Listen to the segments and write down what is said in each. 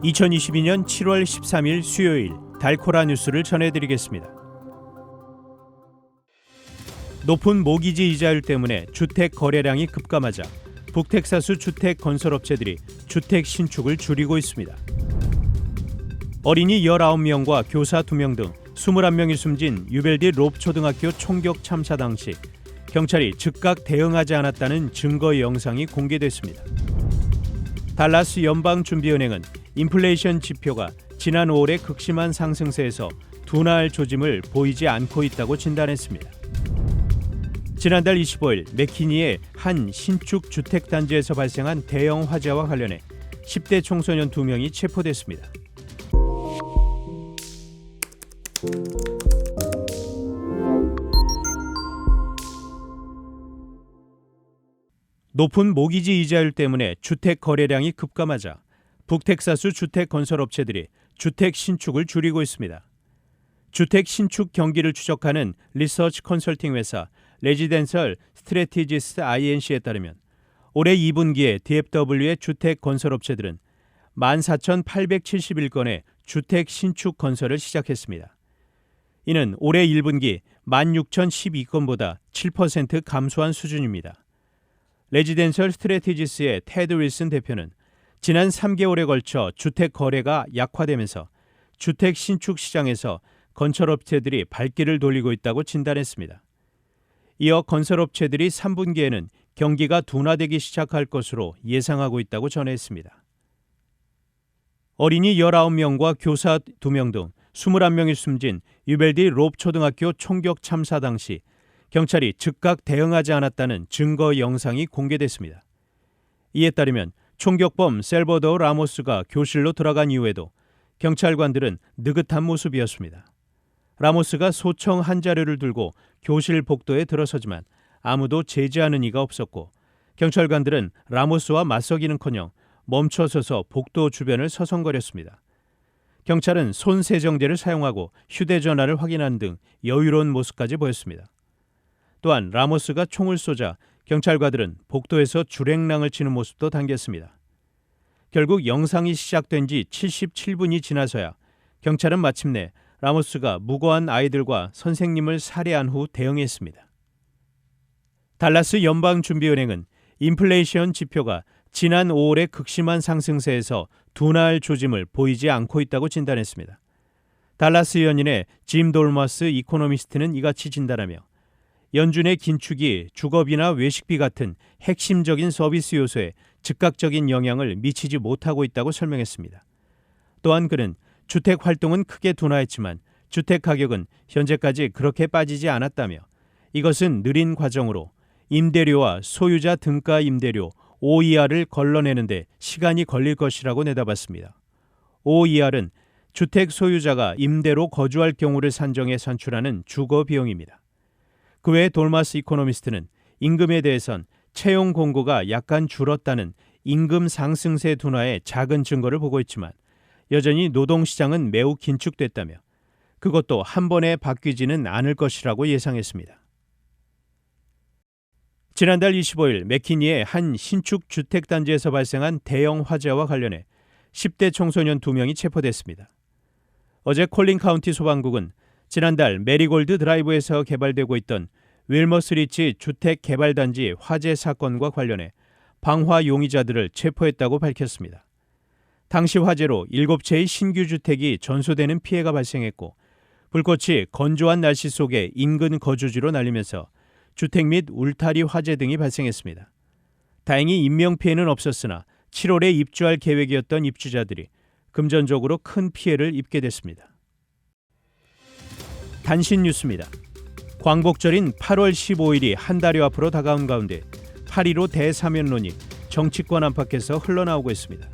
2022년 7월 13일 수요일 달코라 뉴스를 전해드리겠습니다. 높은 모기지 이자율 때문에 주택 거래량이 급감하자 북텍사스 주택 건설업체들이 주택 신축을 줄이고 있습니다. 어린이 19명과 교사 2명 등 21명이 숨진 유벨디 롭 초등학교 총격 참사 당시 경찰이 즉각 대응하지 않았다는 증거 영상이 공개됐습니다. 달라스 연방준비은행은 인플레이션 지표가 지난 5월의 극심한 상승세에서 둔화할 조짐을 보이지 않고 있다고 진단했습니다. 지난달 25일 맥키니의 한 신축 주택단지에서 발생한 대형 화재와 관련해 10대 청소년 2명이 체포됐습니다. 높은 모기지 이자율 때문에 주택 거래량이 급감하자 북텍사스 주택 건설업체들이 주택 신축을 줄이고 있습니다. 주택 신축 경기를 추적하는 리서치 컨설팅 회사 레지덴셜 스트래티지스 INC에 따르면 올해 2분기에 DFW의 주택 건설업체들은 14,871건의 주택 신축 건설을 시작했습니다. 이는 올해 1분기 16,012건보다 7% 감소한 수준입니다. 레지덴셜 스트래티지스의 테드 윌슨 대표는 지난 3개월에 걸쳐 주택 거래가 약화되면서 주택 신축 시장에서 건설업체들이 발길을 돌리고 있다고 진단했습니다. 이어 건설업체들이 3분기에는 경기가 둔화되기 시작할 것으로 예상하고 있다고 전했습니다. 어린이 19명과 교사 2명 등 21명이 숨진 유벨디 롭 초등학교 총격 참사 당시 경찰이 즉각 대응하지 않았다는 증거 영상이 공개됐습니다. 이에 따르면 총격범 셀버도어 라모스가 교실로 들어간 이후에도 경찰관들은 느긋한 모습이었습니다. 라모스가 소청 한 자료를 들고 교실 복도에 들어서지만 아무도 제지하는 이가 없었고 경찰관들은 라모스와 맞서기는커녕 멈춰서서 복도 주변을 서성거렸습니다. 경찰은 손세정제를 사용하고 휴대전화를 확인하는 등 여유로운 모습까지 보였습니다. 또한 라모스가 총을 쏘자 경찰관들은 복도에서 주랭랑을 치는 모습도 담겼습니다. 결국 영상이 시작된 지 77분이 지나서야 경찰은 마침내 라모스가 무고한 아이들과 선생님을 살해한 후 대응했습니다. 달라스 연방준비은행은 인플레이션 지표가 지난 5월의 극심한 상승세에서 둔화할 조짐을 보이지 않고 있다고 진단했습니다. 달라스 연인의 짐 돌머스 이코노미스트는 이같이 진단하며 연준의 긴축이 주거비나 외식비 같은 핵심적인 서비스 요소에 즉각적인 영향을 미치지 못하고 있다고 설명했습니다. 또한 그는 주택 활동은 크게 둔화했지만 주택 가격은 현재까지 그렇게 빠지지 않았다며 이것은 느린 과정으로 임대료와 소유자 등가 임대료 OER을 걸러내는데 시간이 걸릴 것이라고 내다봤습니다. OER은 주택 소유자가 임대로 거주할 경우를 산정해 산출하는 주거 비용입니다. 그 외 돌마스 이코노미스트는 임금에 대해선 채용 공고가 약간 줄었다는 임금 상승세 둔화에 작은 증거를 보고 있지만 여전히 노동시장은 매우 긴축됐다며 그것도 한 번에 바뀌지는 않을 것이라고 예상했습니다. 지난달 25일 맥키니의 한 신축 주택단지에서 발생한 대형 화재와 관련해 10대 청소년 2명이 체포됐습니다. 어제 콜린 카운티 소방국은 지난달 메리골드 드라이브에서 개발되고 있던 윌머스 리치 주택개발단지 화재 사건과 관련해 방화 용의자들을 체포했다고 밝혔습니다. 당시 화재로 7채의 신규 주택이 전소되는 피해가 발생했고 불꽃이 건조한 날씨 속에 인근 거주지로 날리면서 주택 및 울타리 화재 등이 발생했습니다. 다행히 인명피해는 없었으나 7월에 입주할 계획이었던 입주자들이 금전적으로 큰 피해를 입게 됐습니다. 단신 뉴스입니다. 광복절인 8월 15일이 한 달여 앞으로 다가온 가운데 8.15 대사면론이 정치권 안팎에서 흘러나오고 있습니다.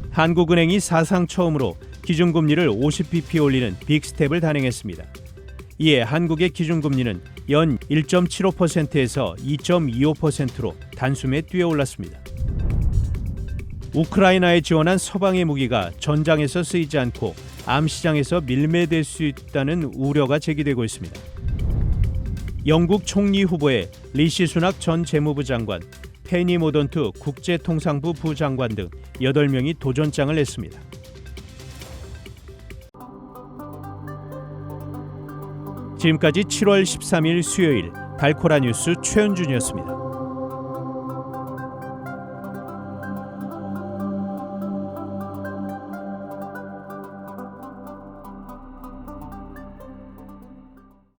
한국은행이 사상 처음으로 기준금리를 50bp 올리는 빅스텝을 단행했습니다. 이에 한국의 기준금리는 연 1.75%에서 2.25%로 단숨에 뛰어올랐습니다. 우크라이나에 지원한 서방의 무기가 전장에서 쓰이지 않고 암시장에서 밀매될 수 있다는 우려가 제기되고 있습니다. 영국 총리 후보의 리시 수낙 전 재무부 장관, 페니 모던트 국제통상부 부장관 등 8명이 도전장을 냈습니다. 지금까지 7월 13일 수요일 달코라 뉴스 최은준이었습니다.